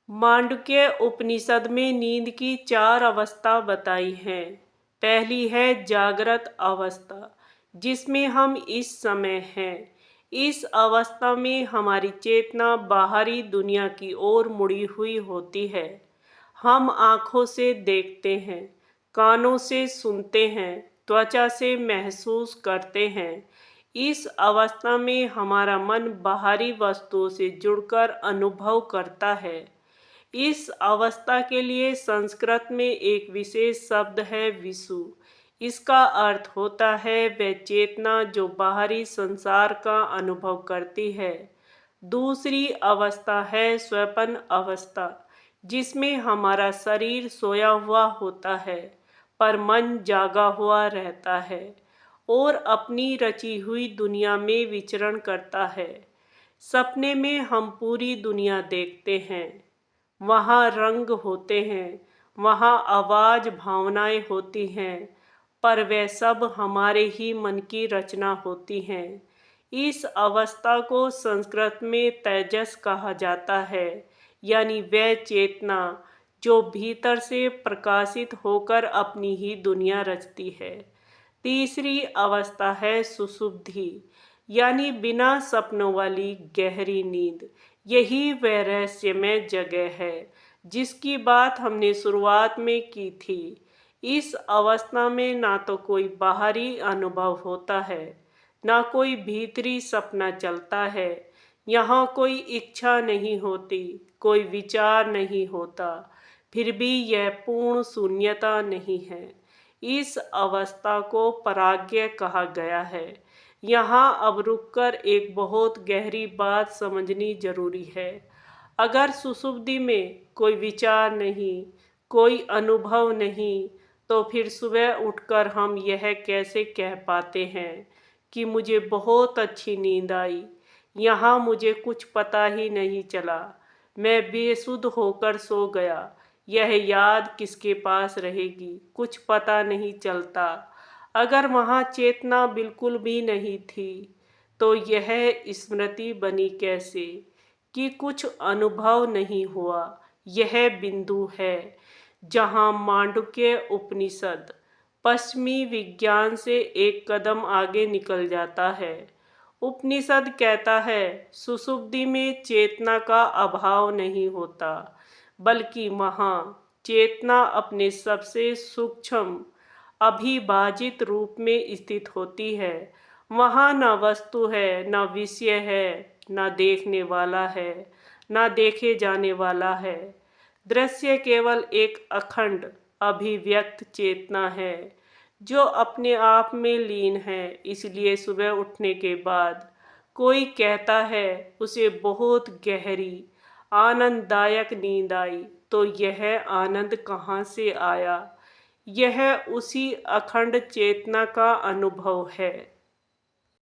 मांडुक्य उपनिषद में नींद की 4 अवस्था बताई हैं। पहली है जागृत अवस्था, जिसमें हम इस समय हैं। इस अवस्था में हमारी चेतना बाहरी दुनिया की ओर मुड़ी हुई होती है। हम आँखों से देखते हैं, कानों से सुनते हैं, त्वचा से महसूस करते हैं। इस अवस्था में हमारा मन बाहरी वस्तुओं से जुड़कर अनुभव करता है। इस अवस्था के लिए संस्कृत में एक विशेष शब्द है विषु। इसका अर्थ होता है वह चेतना जो बाहरी संसार का अनुभव करती है। दूसरी अवस्था है स्वप्न अवस्था, जिसमें हमारा शरीर सोया हुआ होता है पर मन जागा हुआ रहता है और अपनी रची हुई दुनिया में विचरण करता है। सपने में हम पूरी दुनिया देखते हैं। वहाँ रंग होते हैं, वहाँ आवाज़ भावनाएं होती हैं, पर वे सब हमारे ही मन की रचना होती हैं। इस अवस्था को संस्कृत में तेजस कहा जाता है, यानी वह चेतना जो भीतर से प्रकाशित होकर अपनी ही दुनिया रचती है। तीसरी अवस्था है सुषुप्ति, यानी बिना सपनों वाली गहरी नींद। यही वह रहस्यमय जगह है जिसकी बात हमने शुरुआत में की थी। इस अवस्था में ना तो कोई बाहरी अनुभव होता है, ना कोई भीतरी सपना चलता है। यहाँ कोई इच्छा नहीं होती, कोई विचार नहीं होता, फिर भी यह पूर्ण शून्यता नहीं है। इस अवस्था को पराग्य कहा गया है। यहाँ अब रुककर एक बहुत गहरी बात समझनी जरूरी है। अगर सुषुप्ति में कोई विचार नहीं, कोई अनुभव नहीं, तो फिर सुबह उठकर हम यह कैसे कह पाते हैं कि मुझे बहुत अच्छी नींद आई। यहाँ मुझे कुछ पता ही नहीं चला, मैं बेसुध होकर सो गया। यह याद किसके पास रहेगी, कुछ पता नहीं चलता। अगर वहाँ चेतना बिल्कुल भी नहीं थी, तो यह स्मृति बनी कैसे कि कुछ अनुभव नहीं हुआ। यह बिंदु है जहाँ मांडुक्य उपनिषद पश्चिमी विज्ञान से एक कदम आगे निकल जाता है। उपनिषद कहता है सुषुप्ति में चेतना का अभाव नहीं होता, बल्कि वहाँ चेतना अपने सबसे सूक्ष्म अविभाजित रूप में स्थित होती है। वहाँ न वस्तु है, न विषय है, न देखने वाला है, न देखे जाने वाला है। दृश्य केवल एक अखंड अभिव्यक्त चेतना है जो अपने आप में लीन है। इसलिए सुबह उठने के बाद कोई कहता है उसे बहुत गहरी आनंददायक नींद आई, तो यह आनंद कहाँ से आया? यह उसी अखंड चेतना का अनुभव है।